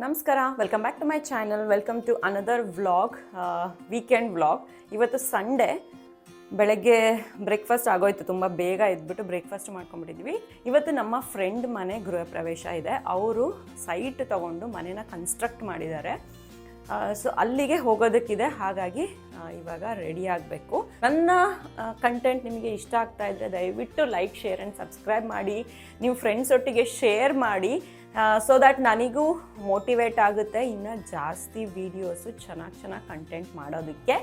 ನಮಸ್ಕಾರ, welcome back to my channel. Welcome to another vlog, weekend vlog. ಇವತ್ತು Sunday ಬೆಳಗ್ಗೆ breakfast ಆಗೋಯ್ತು, ತುಂಬ ಬೇಗ ಎದ್ಬಿಟ್ಟು ಬ್ರೇಕ್ಫಾಸ್ಟ್ ಮಾಡ್ಕೊಂಡ್ಬಿಟ್ಟಿದ್ವಿ. ಇವತ್ತು ನಮ್ಮ ಫ್ರೆಂಡ್ ಮನೆ ಗೃಹ ಪ್ರವೇಶ ಇದೆ. ಅವರು ಸೈಟ್ ತೊಗೊಂಡು ಮನೇನ ಕನ್ಸ್ಟ್ರಕ್ಟ್ ಮಾಡಿದ್ದಾರೆ. ಸೊ ಅಲ್ಲಿಗೆ ಹೋಗೋದಕ್ಕಿದೆ, ಹಾಗಾಗಿ ಇವಾಗ ರೆಡಿ ಆಗಬೇಕು. ನನ್ನ ಕಂಟೆಂಟ್ ನಿಮಗೆ ಇಷ್ಟ ಆಗ್ತಾ ಇದ್ದರೆ ದಯವಿಟ್ಟು ಲೈಕ್, ಶೇರ್ ಆ್ಯಂಡ್ ಸಬ್ಸ್ಕ್ರೈಬ್ ಮಾಡಿ. ನೀವು ಫ್ರೆಂಡ್ಸ್ ಒಟ್ಟಿಗೆ ಶೇರ್ ಮಾಡಿ, ಸೊ ದ್ಯಾಟ್ ನನಗೂ ಮೋಟಿವೇಟ್ ಆಗುತ್ತೆ ಇನ್ನು ಜಾಸ್ತಿ ವೀಡಿಯೋಸು ಚೆನ್ನಾಗಿ ಕಂಟೆಂಟ್ ಮಾಡೋದಕ್ಕೆ.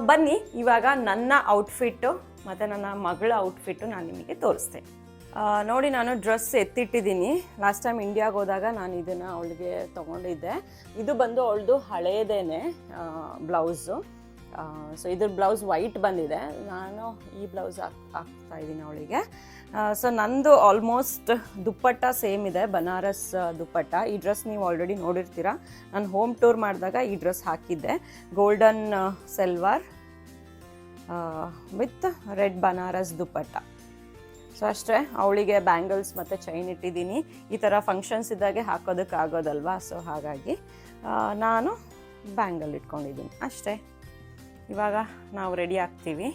ಬನ್ನಿ, ಇವಾಗ ನನ್ನ ಔಟ್ಫಿಟ್ಟು ಮತ್ತು ನನ್ನ ಮಗಳ ಔಟ್ಫಿಟ್ಟು ನಾನು ನಿಮಗೆ ತೋರಿಸ್ತೇನೆ. ನೋಡಿ, ನಾನು ಡ್ರೆಸ್ ಎತ್ತಿಟ್ಟಿದ್ದೀನಿ. ಲಾಸ್ಟ್ ಟೈಮ್ ಇಂಡಿಯಾಗೆ ಹೋದಾಗ ನಾನು ಇದನ್ನು ಅವಳಿಗೆ ತೊಗೊಂಡಿದ್ದೆ. ಇದು ಬಂದು ಅವಳದು ಹಳೇದೇನೆ ಬ್ಲೌಸು. ಸೊ ಇದ್ರ ಬ್ಲೌಸ್ ವೈಟ್ ಬಂದಿದೆ. ನಾನು ಈ ಬ್ಲೌಸ್ ಹಾಕ್ತಾ ಇದ್ದೀನಿ ಅವಳಿಗೆ. ಸೊ ನಂದು ಆಲ್ಮೋಸ್ಟ್ ದುಪ್ಪಟ್ಟ ಸೇಮ್ ಇದೆ, ಬನಾರಸ್ ದುಪ್ಪಟ್ಟ. ಈ ಡ್ರೆಸ್ ನೀವು ಆಲ್ರೆಡಿ ನೋಡಿರ್ತೀರ. ನಾನು ಹೋಮ್ ಟೂರ್ ಮಾಡಿದಾಗ ಈ ಡ್ರೆಸ್ ಹಾಕಿದ್ದೆ. Golden salwar with red Banaras dupatta. So ಅಷ್ಟೇ. ಅವಳಿಗೆ ಬ್ಯಾಂಗಲ್ಸ್ ಮತ್ತು ಚೈನ್ ಇಟ್ಟಿದ್ದೀನಿ. ಈ ಥರ ಫಂಕ್ಷನ್ಸ್ ಇದ್ದಾಗೆ ಹಾಕೋದಕ್ಕಾಗೋದಲ್ವಾ, ಸೊ ಹಾಗಾಗಿ ನಾನು ಬ್ಯಾಂಗಲ್ ಇಟ್ಕೊಂಡಿದ್ದೀನಿ ಅಷ್ಟೇ. ಇವಾಗ ನಾವು ರೆಡಿ ಆಗ್ತೀವಿ.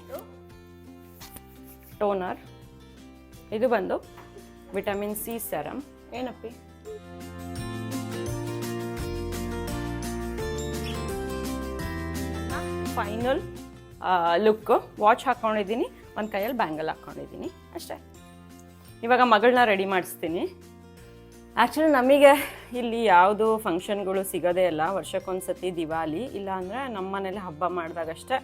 ಟೋನರ್, ಇದು ಬಂದು ವಿಟಮಿನ್ ಸಿ ಸೆರಮ್. ಏನಪ್ಪಿ, ಫೈನಲ್ ಲುಕ್. ವಾಚ್ ಹಾಕ್ಕೊಂಡಿದ್ದೀನಿ, ಒಂದು ಕೈಯಲ್ಲಿ ಬ್ಯಾಂಗಲ್ ಹಾಕ್ಕೊಂಡಿದ್ದೀನಿ ಅಷ್ಟೇ. ಇವಾಗ ಮಗಳನ್ನ ರೆಡಿ ಮಾಡಿಸ್ತೀನಿ. ಆ್ಯಕ್ಚುಲಿ ನಮಗೆ ಇಲ್ಲಿ ಯಾವುದು ಫಂಕ್ಷನ್ಗಳು ಸಿಗೋದೇ ಇಲ್ಲ. ವರ್ಷಕ್ಕೊಂದ್ಸತಿ ದಿವಾಲಿ, ಇಲ್ಲ ಅಂದರೆ ನಮ್ಮ ಮನೇಲಿ ಹಬ್ಬ ಮಾಡಿದಾಗಷ್ಟೇ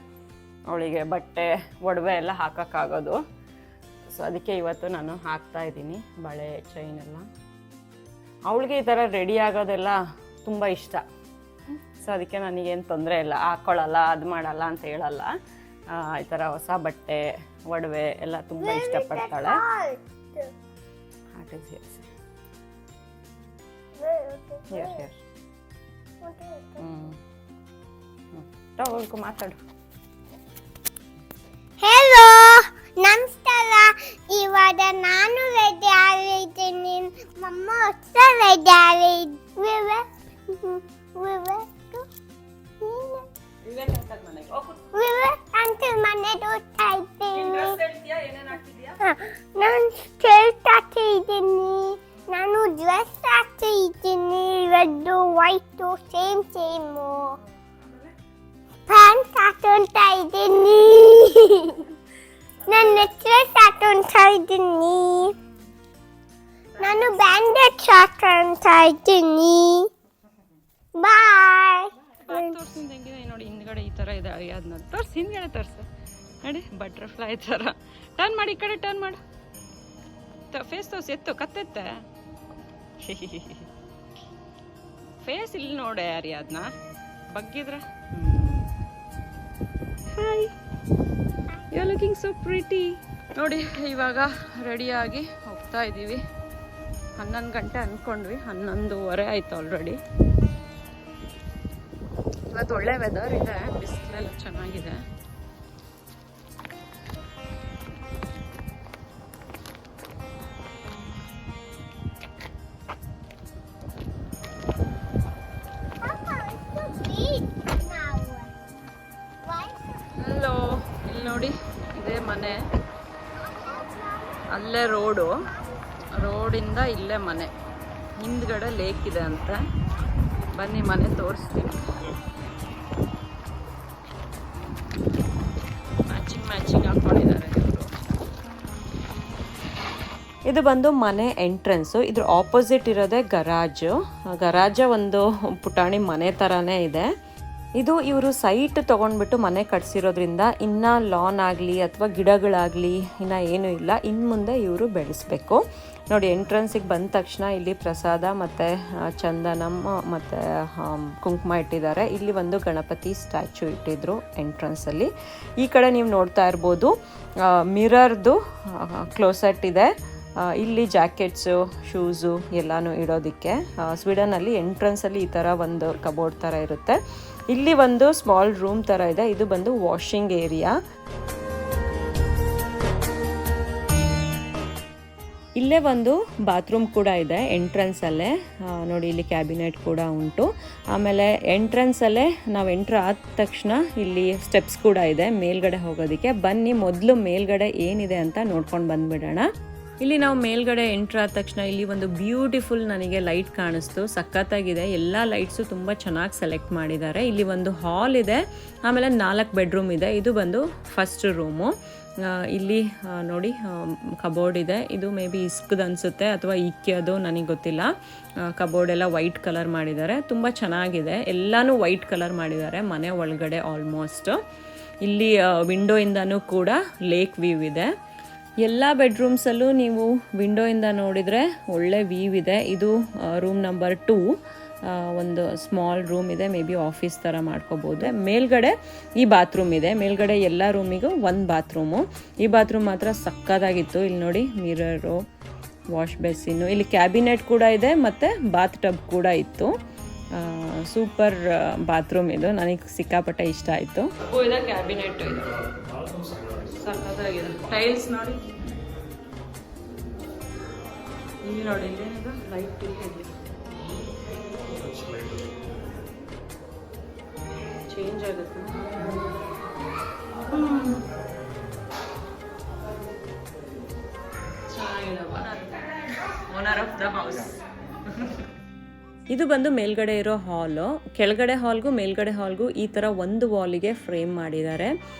ಅವಳಿಗೆ ಬಟ್ಟೆ ಒಡವೆ ಎಲ್ಲ ಹಾಕೋಕ್ಕಾಗೋದು. ಸೊ ಅದಕ್ಕೆ ಇವತ್ತು ನಾನು ಹಾಕ್ತಾಯಿದ್ದೀನಿ ಬಳೆ, ಚೈನ್ ಎಲ್ಲ. ಅವಳಿಗೆ ಈ ಥರ ರೆಡಿ ಆಗೋದೆಲ್ಲ ತುಂಬ ಇಷ್ಟ. ಸೊ ಅದಕ್ಕೆ ನನಗೇನು ತೊಂದರೆ ಇಲ್ಲ, ಹಾಕ್ಕೊಳ್ಳಲ್ಲ, ಅದು ಮಾಡಲ್ಲ ಅಂತ ಹೇಳಲ್ಲ. ಈ ಥರ ಹೊಸ ಬಟ್ಟೆ, ಒಡವೆ ಎಲ್ಲ ತುಂಬ ಇಷ್ಟಪಡ್ತಾಳೆ. ತಗೊಳ್ಕೊ, ಮಾತಾಡು. ಹೆಲೋ, ನಮಸ್ಕಾರ. ಇವಾಗ ನಾನು ರೆಡಿ ಆಗಿದ್ದೀನಿ, ಮಮ್ಮ ಹೊಸ ರೆಡಿ ಆಗಿದ್ವಿ. ಅಂಕಲ್ ಮನೆ ಹೋಗ್ತಾ ಇದ್ದೀನಿ. ನಾನು ಶರ್ಟ್ ಹಾಕಿದ್ದೀನಿ, ನಾನು ಡ್ರೆಸ್ ಹಾಕಿದ್ದೀನಿ, ರೆಡ್ಡು ವೈಟು ಸೇಮು. ಪ್ಯಾಂಟ್ ಹಾಕೊಳ್ತಾ ಇದ್ದೀನಿ, ನಾನು ನೆಕ್ಲೆಸ್ ಹಾಕೊಳ್ತಾ ಇದ್ದೀನಿ, ನಾನು ಬ್ಯಾಂಡೇಜ್ ಹಾಕೊಳ್ತಾ ಇದ್ದೀನಿ. ಬಾಯ್. ತೋರಿಸಿದಂಗಿದೆ ನೋಡಿ, ಹಿಂದ್ಗಡೆ ಈ ಥರ ಇದೆ. ಅದನ್ನ ತೋರಿಸಿ, ಹಿಂದ್ಗಡೆ ತೋರಿಸು ನೋಡಿ, ಬಟರ್ಫ್ಲೈ ಥರ. ಟರ್ನ್ ಮಾಡಿ, ಈ ಕಡೆ ಟರ್ನ್ ಮಾಡು. ಫೇಸ್ ತೋರಿಸಿ, ಎತ್ತು, ಕತ್ತೆತ್ತೆ ಫೇಸ್ ಇಲ್ಲಿ ನೋಡೆ. ಯಾರಿ ಅದನ್ನ ಬಗ್ಗಿದ್ರ. Hi, you are looking so pretty. ನೋಡಿ, ಇವಾಗ ರೆಡಿಯಾಗಿ ಹೋಗ್ತಾ ಇದ್ದೀವಿ. 11 ಗಂಟೆ ಅಂದ್ಕೊಂಡ್ವಿ, 11:30 ಆಯ್ತು ಆಲ್ರೆಡಿ. ಇವತ್ತು ಒಳ್ಳೆ ವೆದರ್ ಇದೆ, ಬಿಸಿಲೆಲ್ಲ ಚೆನ್ನಾಗಿದೆ. ಹಲೋ, ಇಲ್ಲಿ ನೋಡಿ, ಇದೇ ಮನೆ. ಅಲ್ಲೇ ರೋಡಿಂದ ಇಲ್ಲೇ ಮನೆ. ಹಿಂದ್ಗಡೆ ಲೇಕ್ ಇದೆ ಅಂತೆ. ಬನ್ನಿ, ಮನೆ ತೋರಿಸ್ತೀನಿ. ಮ್ಯಾಚಿಂಗ್ ಹಾಕೊಂಡಿದ್ದಾರೆ. ಇದು ಬಂದು ಮನೆ ಎಂಟ್ರೆನ್ಸು. ಇದ್ರ ಆಪೋಸಿಟ್ ಇರೋದೇ ಗರಾಜ ಒಂದು ಪುಟಾಣಿ ಮನೆ ಥರನೇ ಇದೆ. ಇದು ಇವರು ಸೈಟ್ ತೊಗೊಂಡ್ಬಿಟ್ಟು ಮನೆ ಕಟ್ಸಿರೋದ್ರಿಂದ ಇನ್ನು ಲಾನ್ ಆಗಲಿ ಅಥವಾ ಗಿಡಗಳಾಗಲಿ ಇನ್ನು ಏನೂ ಇಲ್ಲ. ಇನ್ನು ಮುಂದೆ ಇವರು ಬೆಳೆಸಬೇಕು. ನೋಡಿ, ಎಂಟ್ರೆನ್ಸಿಗೆ ಬಂದ ತಕ್ಷಣ ಇಲ್ಲಿ ಪ್ರಸಾದ ಮತ್ತು ಚಂದನಂ ಮತ್ತು ಕುಂಕುಮ ಇಟ್ಟಿದ್ದಾರೆ. ಇಲ್ಲಿ ಒಂದು ಗಣಪತಿ ಸ್ಟ್ಯಾಚು ಇಟ್ಟಿದ್ರು ಎಂಟ್ರೆನ್ಸಲ್ಲಿ. ಈ ಕಡೆ ನೀವು ನೋಡ್ತಾ ಇರ್ಬೋದು, ಮಿರರ್ದು ಕ್ಲೋಸೆಟ್ ಇದೆ. ಇಲ್ಲಿ ಜಾಕೆಟ್ಸು, ಶೂಸು ಎಲ್ಲನೂ ಇಡೋದಕ್ಕೆ. ಸ್ವೀಡನಲ್ಲಿ ಎಂಟ್ರೆನ್ಸಲ್ಲಿ ಈ ಥರ ಒಂದು ಕಬೋರ್ಡ್ ಥರ ಇರುತ್ತೆ. ಇಲ್ಲಿ ಒಂದು ಸ್ಮಾಲ್ ರೂಮ್ ಥರ ಇದೆ. ಇದು ಬಂದು ವಾಷಿಂಗ್ ಏರಿಯಾ. ಇಲ್ಲೇ ಒಂದು ಬಾತ್ರೂಮ್ ಕೂಡ ಇದೆ ಎಂಟ್ರೆನ್ಸಲ್ಲೇ. ನೋಡಿ ಇಲ್ಲಿ ಕ್ಯಾಬಿನೆಟ್ ಕೂಡ ಉಂಟು. ಆಮೇಲೆ ಎಂಟ್ರೆನ್ಸಲ್ಲೇ ನಾವು ಎಂಟ್ರ್ ಆದ ತಕ್ಷಣ ಇಲ್ಲಿ ಸ್ಟೆಪ್ಸ್ ಕೂಡ ಇದೆ ಮೇಲ್ಗಡೆ ಹೋಗೋದಕ್ಕೆ. ಬನ್ನಿ ಮೊದಲು ಮೇಲ್ಗಡೆ ಏನಿದೆ ಅಂತ ನೋಡ್ಕೊಂಡು ಬಂದ್ಬಿಡೋಣ. ಇಲ್ಲಿ ನಾವು ಮೇಲ್ಗಡೆ ಎಂಟ್ರ್ ಆದ ತಕ್ಷಣ ಇಲ್ಲಿ ಒಂದು ಬ್ಯೂಟಿಫುಲ್ ನನಗೆ ಲೈಟ್ ಕಾಣಿಸ್ತು, ಸಖತ್ತಾಗಿದೆ. ಎಲ್ಲ ಲೈಟ್ಸು ತುಂಬ ಚೆನ್ನಾಗಿ ಸೆಲೆಕ್ಟ್ ಮಾಡಿದ್ದಾರೆ. ಇಲ್ಲಿ ಒಂದು ಹಾಲ್ ಇದೆ, ಆಮೇಲೆ 4 ಬೆಡ್ರೂಮ್ ಇದೆ. ಇದು ಬಂದು ಫಸ್ಟ್ ರೂಮು. ಇಲ್ಲಿ ನೋಡಿ ಕಬೋರ್ಡ್ ಇದೆ. ಇದು ಮೇ ಬಿ ಇಸ್ಕದು ಅನಿಸುತ್ತೆ ಅಥವಾ ಇಕ್ಕಿಯೋದು ನನಗೆ ಗೊತ್ತಿಲ್ಲ. ಕಬೋರ್ಡ್ ಎಲ್ಲ ವೈಟ್ ಕಲರ್ ಮಾಡಿದ್ದಾರೆ, ತುಂಬ ಚೆನ್ನಾಗಿದೆ. ಎಲ್ಲನೂ ವೈಟ್ ಕಲರ್ ಮಾಡಿದ್ದಾರೆ ಮನೆ ಒಳಗಡೆ ಆಲ್ಮೋಸ್ಟ್. ಇಲ್ಲಿ ವಿಂಡೋಯಿಂದನೂ ಕೂಡ ಲೇಕ್ ವ್ಯೂ ಇದೆ. ಎಲ್ಲ ಬೆಡ್ರೂಮ್ಸಲ್ಲೂ ನೀವು ವಿಂಡೋಯಿಂದ ನೋಡಿದರೆ ಒಳ್ಳೆ ವ್ಯೂ ಇದೆ. ಇದು ರೂಮ್ ನಂಬರ್ 2, ಒಂದು ಸ್ಮಾಲ್ ರೂಮ್ ಇದೆ, ಮೇ ಬಿ ಆಫೀಸ್ ಥರ ಮಾಡ್ಕೋಬೋದು. ಮೇಲ್ಗಡೆ ಈ ಬಾತ್ರೂಮ್ ಇದೆ. ಮೇಲ್ಗಡೆ ಎಲ್ಲ ರೂಮಿಗೂ ಒಂದು ಬಾತ್ರೂಮು. ಈ ಬಾತ್ರೂಮ್ ಮಾತ್ರ ಸಕ್ಕತ್ತಾಗಿತ್ತು. ಇಲ್ಲಿ ನೋಡಿ ಮಿರರು, ವಾಶ್ ಬೇಸಿನ್ನು, ಇಲ್ಲಿ ಕ್ಯಾಬಿನೆಟ್ ಕೂಡ ಇದೆ ಮತ್ತು ಬಾತ್ ಟಬ್ ಕೂಡ ಇತ್ತು. ಸೂಪರ್ ಬಾತ್ರೂಮ್ ಇದು, ನನಗೆ ಸಿಕ್ಕಾಪಟ್ಟೆ ಇಷ್ಟ ಆಯಿತು. ಕ್ಯಾಬಿನೆಟ್ ಇದೆ, ಸಕ್ಕತ್ತಾಗಿದೆ. ಟೈಲ್ಸ್ ನೋಡಿ, ಇಲ್ಲಿ ನೋಡಿ ಇಲ್ಲೇನಿದೆ ಲೈಟ್ ಇಲ್ಲಿ ಚೇಂಜ್ ಆಗುತ್ತೆ. Owner of the house. ಇದು ಬಂದು ಮೇಲ್ಗಡೆ ಇರೋ ಹಾಲು. ಕೆಳಗಡೆ ಹಾಲ್ಗೂ ಮೇಲ್ಗಡೆ ಹಾಲ್ಗೂ ಈ ಥರ ಒಂದು ವಾಲಿಗೆ ಫ್ರೇಮ್ ಮಾಡಿದ್ದಾರೆ.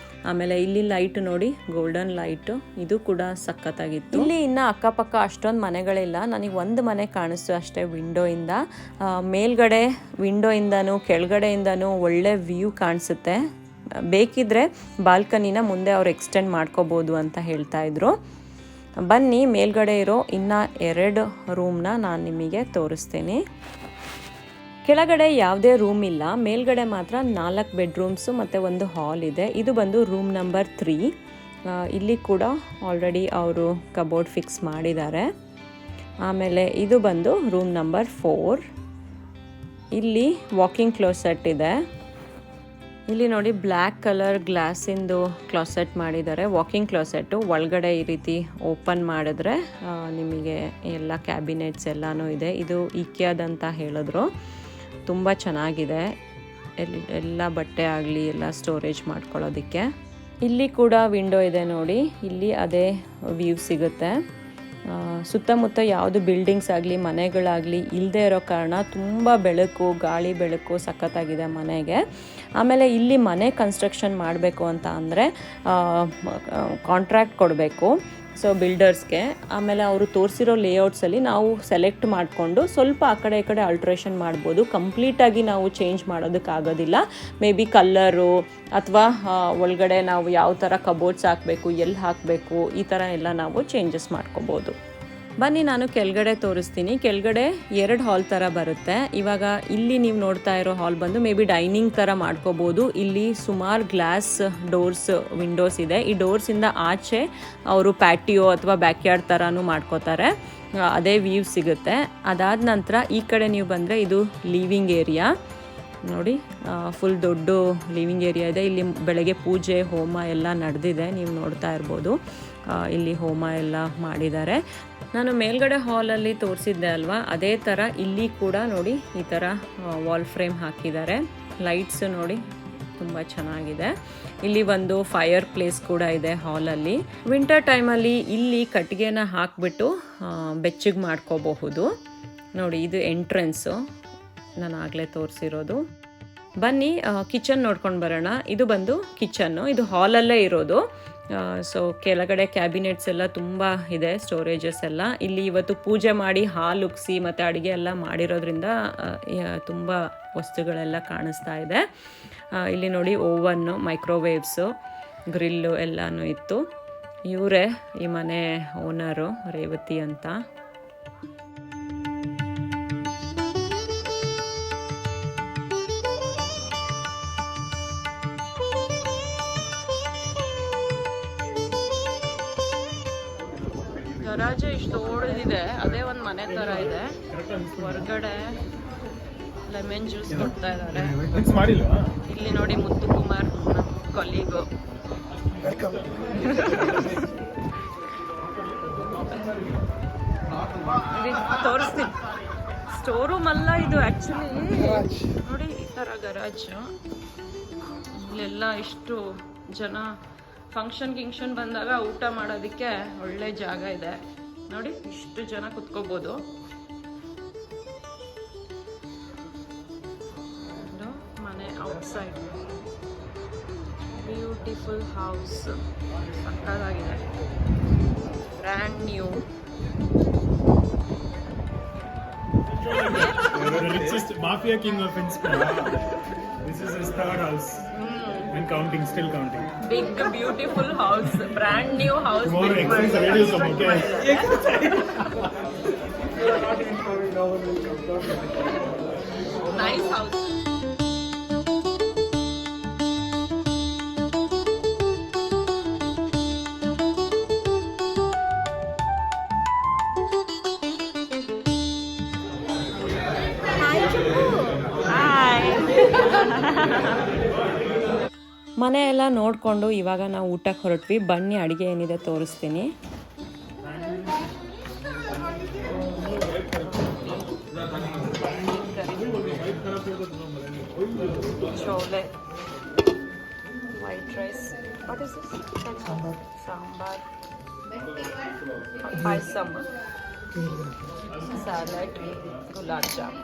ಆಮೇಲೆ ಇಲ್ಲಿ ಲೈಟ್ ನೋಡಿ, ಗೋಲ್ಡನ್ ಲೈಟು, ಇದು ಕೂಡ ಸಖತ್ತಾಗಿತ್ತು. ಇಲ್ಲಿ ಇನ್ನು ಅಕ್ಕಪಕ್ಕ ಅಷ್ಟೊಂದು ಮನೆಗಳಿಲ್ಲ. ನನಗೆ ಒಂದು ಮನೆ ಕಾಣಿಸ್ತು ಅಷ್ಟೇ ವಿಂಡೋಯಿಂದ. ಮೇಲ್ಗಡೆ ವಿಂಡೋಯಿಂದನೂ ಕೆಳಗಡೆಯಿಂದನೂ ಒಳ್ಳೆ ವ್ಯೂ ಕಾಣಿಸುತ್ತೆ. ಬೇಕಿದ್ರೆ ಬಾಲ್ಕನಿನ ಮುಂದೆ ಅವ್ರು ಎಕ್ಸ್ಟೆಂಡ್ ಮಾಡ್ಕೋಬೋದು ಅಂತ ಹೇಳ್ತಾ ಇದ್ರು. ಬನ್ನಿ ಮೇಲ್ಗಡೆ ಇರೋ ಇನ್ನು 2 ರೂಮ್ನ ನಾನು ನಿಮಗೆ ತೋರಿಸ್ತೀನಿ. ಕೆಳಗಡೆ ಯಾವುದೇ ರೂಮ್ ಇಲ್ಲ, ಮೇಲ್ಗಡೆ ಮಾತ್ರ 4 ಬೆಡ್ರೂಮ್ಸು ಮತ್ತು ಒಂದು ಹಾಲ್ ಇದೆ. ಇದು ಬಂದು ರೂಮ್ ನಂಬರ್ 3. ಇಲ್ಲಿ ಕೂಡ ಆಲ್ರೆಡಿ ಅವರು ಕಬೋರ್ಡ್ ಫಿಕ್ಸ್ ಮಾಡಿದ್ದಾರೆ. ಆಮೇಲೆ ಇದು ಬಂದು ರೂಮ್ ನಂಬರ್ 4. ಇಲ್ಲಿ ವಾಕಿಂಗ್ ಕ್ಲೋಸೆಟ್ ಇದೆ. ಇಲ್ಲಿ ನೋಡಿ ಬ್ಲ್ಯಾಕ್ ಕಲರ್ ಗ್ಲಾಸಿಂದು ಕ್ಲಾಸೆಟ್ ಮಾಡಿದ್ದಾರೆ. ವಾಕಿಂಗ್ ಕ್ಲಾಸೆಟ್ಟು ಒಳಗಡೆ ಈ ರೀತಿ ಓಪನ್ ಮಾಡಿದ್ರೆ ನಿಮಗೆ ಎಲ್ಲ ಕ್ಯಾಬಿನೆಟ್ಸ್ ಎಲ್ಲನೂ ಇದೆ. ಇದು ಇಕ್ಕಿಯಾದಂತ ಹೇಳಿದ್ರು. ತುಂಬ ಚೆನ್ನಾಗಿದೆ. ಎಲ್ಲ ಬಟ್ಟೆ ಆಗಲಿ ಎಲ್ಲ ಸ್ಟೋರೇಜ್ ಮಾಡ್ಕೊಳ್ಳೋದಕ್ಕೆ. ಇಲ್ಲಿ ಕೂಡ ವಿಂಡೋ ಇದೆ ನೋಡಿ, ಇಲ್ಲಿ ಅದೇ ವ್ಯೂ ಸಿಗುತ್ತೆ. ಸುತ್ತಮುತ್ತ ಯಾವುದು ಬಿಲ್ಡಿಂಗ್ಸ್ ಆಗಲಿ ಮನೆಗಳಾಗಲಿ ಇಲ್ಲದೆ ಇರೋ ಕಾರಣ ತುಂಬ ಬೆಳಕು, ಗಾಳಿ ಬೆಳಕು ಸಖತ್ತಾಗಿದೆ ಮನೆಗೆ. ಆಮೇಲೆ ಇಲ್ಲಿ ಮನೆ ಕನ್ಸ್ಟ್ರಕ್ಷನ್ ಮಾಡಬೇಕು ಅಂತ ಅಂದರೆ ಕಾಂಟ್ರಾಕ್ಟ್ ಕೊಡಬೇಕು, ಸೊ ಬಿಲ್ಡರ್ಸ್ಗೆ. ಆಮೇಲೆ ಅವರು ತೋರಿಸಿರೋ ಲೇಔಟ್ಸಲ್ಲಿ ನಾವು ಸೆಲೆಕ್ಟ್ ಮಾಡಿಕೊಂಡು ಸ್ವಲ್ಪ ಆ ಕಡೆ ಈ ಕಡೆ ಆಲ್ಟ್ರೇಷನ್ ಮಾಡ್ಬೋದು. ಕಂಪ್ಲೀಟಾಗಿ ನಾವು ಚೇಂಜ್ ಮಾಡೋದಕ್ಕಾಗೋದಿಲ್ಲ. ಮೇ ಬಿ ಕಲ್ಲರು ಅಥವಾ ಒಳಗಡೆ ನಾವು ಯಾವ ಥರ ಕಬೋರ್ಡ್ಸ್ ಹಾಕಬೇಕು, ಎಲ್ಲಿ ಹಾಕಬೇಕು, ಈ ಥರ ಎಲ್ಲ ನಾವು ಚೇಂಜಸ್ ಮಾಡ್ಕೋಬೋದು. ಬನ್ನಿ ನಾನು ಕೆಳಗಡೆ ತೋರಿಸ್ತೀನಿ. ಕೆಳಗಡೆ 2 ಹಾಲ್ ಥರ ಬರುತ್ತೆ. ಇವಾಗ ಇಲ್ಲಿ ನೀವು ನೋಡ್ತಾ ಇರೋ ಹಾಲ್ ಬಂದು ಮೇ ಬಿ ಡೈನಿಂಗ್ ಥರ ಮಾಡ್ಕೋಬೋದು. ಇಲ್ಲಿ ಸುಮಾರು ಗ್ಲಾಸ್ ಡೋರ್ಸ್, ವಿಂಡೋಸ್ ಇದೆ. ಈ ಡೋರ್ಸಿಂದ ಆಚೆ ಅವರು ಪ್ಯಾಟಿಯೋ ಅಥವಾ ಬ್ಯಾಕ್ಯಾರ್ಡ್ ಥರನೂ ಮಾಡ್ಕೋತಾರೆ. ಅದೇ ವ್ಯೂ ಸಿಗುತ್ತೆ. ಅದಾದ ನಂತರ ಈ ಕಡೆ ನೀವು ಬಂದರೆ ಇದು ಲಿವಿಂಗ್ ಏರಿಯಾ ನೋಡಿ. ಫುಲ್ ದೊಡ್ಡ ಲಿವಿಂಗ್ ಏರಿಯಾ ಇದೆ. ಇಲ್ಲಿ ಬೆಳಗ್ಗೆ ಪೂಜೆ ಹೋಮ ಎಲ್ಲ ನಡೆದಿದೆ, ನೀವು ನೋಡ್ತಾ ಇರ್ಬೋದು. ಇಲ್ಲಿ ಹೋಮ ಎಲ್ಲ ಮಾಡಿದ್ದಾರೆ. ನಾನು ಮೇಲ್ಗಡೆ ಹಾಲಲ್ಲಿ ತೋರಿಸಿದ್ದೆ ಅಲ್ವಾ, ಅದೇ ಥರ ಇಲ್ಲಿ ಕೂಡ ನೋಡಿ ಈ ಥರ ವಾಲ್ ಫ್ರೇಮ್ ಹಾಕಿದ್ದಾರೆ. ಲೈಟ್ಸ್ ನೋಡಿ ತುಂಬ ಚೆನ್ನಾಗಿದೆ. ಇಲ್ಲಿ ಒಂದು ಫೈರ್ ಪ್ಲೇಸ್ ಕೂಡ ಇದೆ ಹಾಲಲ್ಲಿ. ವಿಂಟರ್ ಟೈಮಲ್ಲಿ ಇಲ್ಲಿ ಕಟ್ಟಿಗೆನ ಹಾಕಿಬಿಟ್ಟು ಬೆಚ್ಚಗೆ ಮಾಡ್ಕೋಬಹುದು ನೋಡಿ. ಇದು ಎಂಟ್ರೆನ್ಸು ನಾನು ಆಗಲೇ ತೋರಿಸಿರೋದು. ಬನ್ನಿ ಕಿಚನ್ ನೋಡ್ಕೊಂಡು ಬರೋಣ. ಇದು ಬಂದು ಕಿಚನ್ನು, ಇದು ಹಾಲಲ್ಲೇ ಇರೋದು. ಸೊ ಕೆಳಗಡೆ ಕ್ಯಾಬಿನೆಟ್ಸ್ ಎಲ್ಲ ತುಂಬ ಇದೆ, ಸ್ಟೋರೇಜಸ್ ಎಲ್ಲ. ಇಲ್ಲಿ ಇವತ್ತು ಪೂಜೆ ಮಾಡಿ ಹಾಲು ಉಕ್ಸಿ ಮತ್ತು ಅಡುಗೆ ಎಲ್ಲ ಮಾಡಿರೋದ್ರಿಂದ ತುಂಬ ವಸ್ತುಗಳೆಲ್ಲ ಕಾಣಿಸ್ತಾ ಇದೆ. ಇಲ್ಲಿ ನೋಡಿ ಓವನ್ನು, ಮೈಕ್ರೋವೇವ್ಸು, ಗ್ರಿಲ್ಲು ಎಲ್ಲನೂ ಇತ್ತು. ಇವರೇ ಈ ಮನೆ ಓನರು, ರೇವತಿ ಅಂತ. ಗರಾಜೆ ಇಷ್ಟು ಓಡಿದೆ, ಅದೇ ಒಂದು ಮನೆ ಥರ ಇದೆ. ಹೊರಗಡೆ ಲೆಮನ್ ಜ್ಯೂಸ್ ಕೊಡ್ತಾ ಇದ್ದಾರೆ. ಇಲ್ಲಿ ನೋಡಿ ಮುತ್ತು ಕುಮಾರ್ ಕೊಲೀಗು. ತೋರಿಸ್ತೀನಿ. ಸ್ಟೋರ್ ರೂಮ್ ಅಲ್ಲ ಇದು ಆ್ಯಕ್ಚುಲಿ. ನೋಡಿ ಈ ಥರ ಗರಾಜು. ಇಲ್ಲೆಲ್ಲ ಇಷ್ಟು ಜನ ಗಿಂಕ್ಷನ್ ಬಂದಾಗ ಊಟ ಮಾಡೋದಕ್ಕೆ ಒಳ್ಳೆ ಜಾಗ ಇದೆ. ನೋಡಿ ಇಷ್ಟು ಜನ ಕುತ್ಕೋಬೋದು. ಮನೆ ಔಟ್ಸೈಡ್ ಬ್ಯೂಟಿಫುಲ್ ಹೌಸ್, ಸಕ್ಕತ್ತಾಗಿದೆ, brand new. The richest mafia king of Innsbruck. This is his third house. And counting, still counting. Big beautiful house, brand new house. Tomorrow exercise radio some, okay? Nice house. ಮನೆ ಎಲ್ಲ ನೋಡಿಕೊಂಡು ಇವಾಗ ನಾವು ಊಟಕ್ಕೆ ಹೊರಟ್ವಿ. ಬನ್ನಿ ಅಡುಗೆ ಏನಿದೆ ತೋರಿಸ್ತೀನಿ. Chole, white rice, sambar, payasam, salad, gulab jam.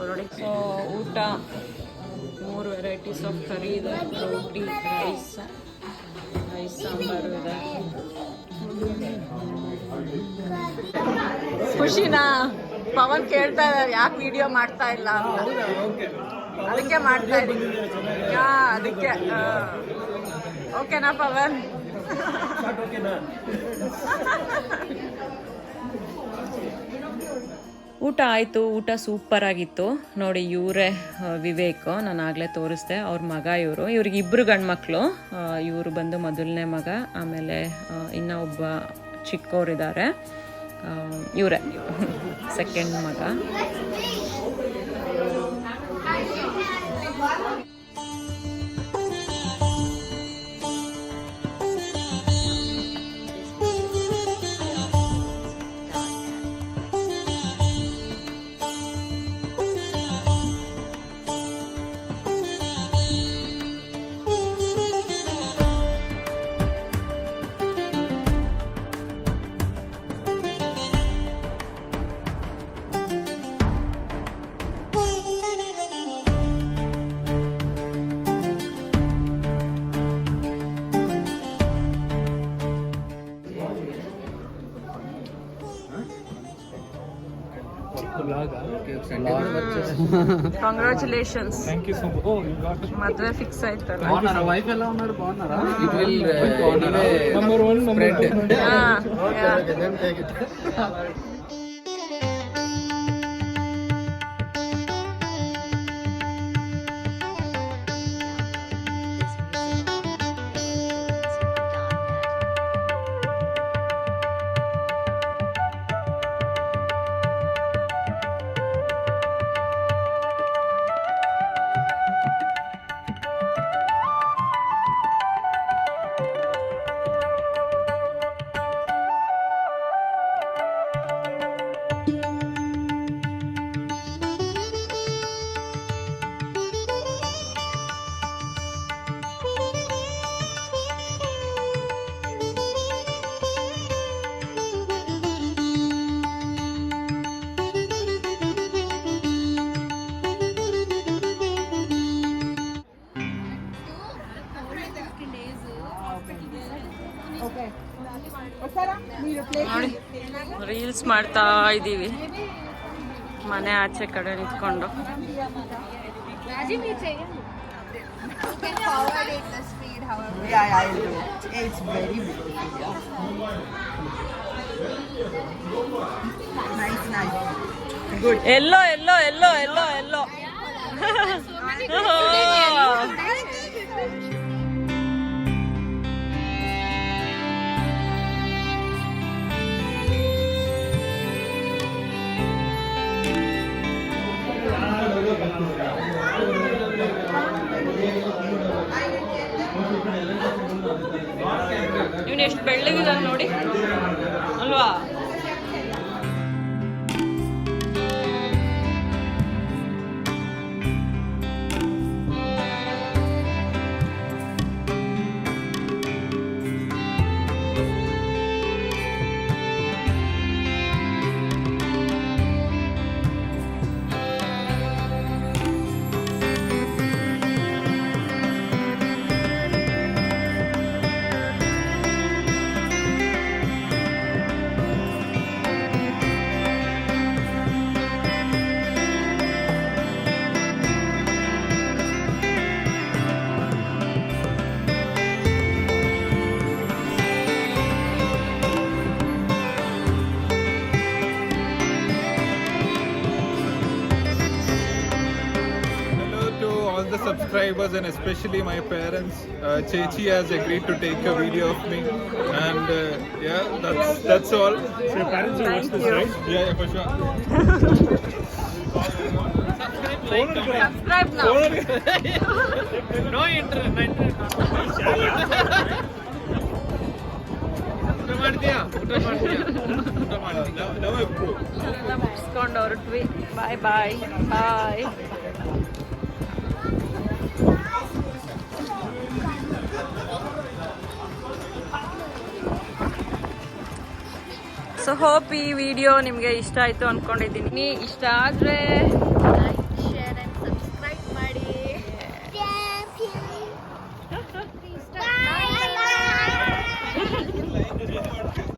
ನೋಡಿ, ಸೊ ಊಟ 3 ವೆರೈಟೀಸ್ ಆಫ್ ಕರಿ ಇದೆ, ರೋಟಿ, ರೈಸ್ ಸಾಂಬಾರು ಇದೆ. ಖುಷಿನಾ? ಪವನ್ ಕೇಳ್ತಾ ಇದ್ದಾರೆ ಯಾಕೆ ವಿಡಿಯೋ ಮಾಡ್ತಾ ಇಲ್ಲ ಅಂತ. ಅದಕ್ಕೆ ಮಾಡ್ತಾ ಇದ್ದೀನಿ. ಅದಕ್ಕೆ ಓಕೆನಾ ಪವನ್? ಊಟ ಆಯಿತು. ಊಟ ಸೂಪರ್ ಆಗಿತ್ತು. ನೋಡಿ ಇವರೇ ವಿವೇಕ್, ನಾನು ಆಗಲೇ ತೋರಿಸ್ದೆ, ಅವ್ರ ಮಗ ಇವರು. ಇವ್ರಿಗೆ 2 ಗಂಡು ಮಕ್ಕಳು. ಇವರು ಬಂದು ಮೊದಲನೇ ಮಗ, ಆಮೇಲೆ ಇನ್ನೂ ಒಬ್ಬ ಚಿಕ್ಕವರಿದ್ದಾರೆ, ಇವರೇ ಸೆಕೆಂಡ್ ಮಗ. Congratulations. Thank you so much. Oh, you got it. ಮದುವೆ ಫಿಕ್ಸ್ ಆಯ್ತಲ್ಲ. ವೈಫ್ ಎಲ್ಲ ಉన్నారు ಬಾగున్నారా? Number 1, number 2. ನೋಡಿ ರೀಲ್ಸ್ ಮಾಡ್ತಾ ಇದ್ದೀವಿ ಮನೆ ಆಚೆ ಕಡೆ ನಿಂತ್ಕೊಂಡು. ಎಲ್ಲೋ ಎಲ್ಲೋ ಎಲ್ಲೋ ಎಲ್ಲೋ ಎಲ್ಲೋ ಇವನು ಎಷ್ಟು ಬೆಳ್ಳಗಿದಾನೆ ನೋಡಿ ಅಲ್ವಾ. all the subscribers and especially my parents. Chechi has agreed to take a video of me, and yeah, that's all. So your parents will watch Thank this, you. right? Yeah, for sure. Subscribe now. No internet. Now I pro. ಮುಗಿಸ್ಕೊಂಡು ಹೊರಟ್ವಿ. ಬಾಯ್ ಬಾಯ್ ಬಾಯ್. So hope ಈ video ನಿಮಗೆ ಇಷ್ಟ ಆಯಿತು ಅಂದ್ಕೊಂಡಿದ್ದೀನಿ. ಇಷ್ಟ ಆದರೆ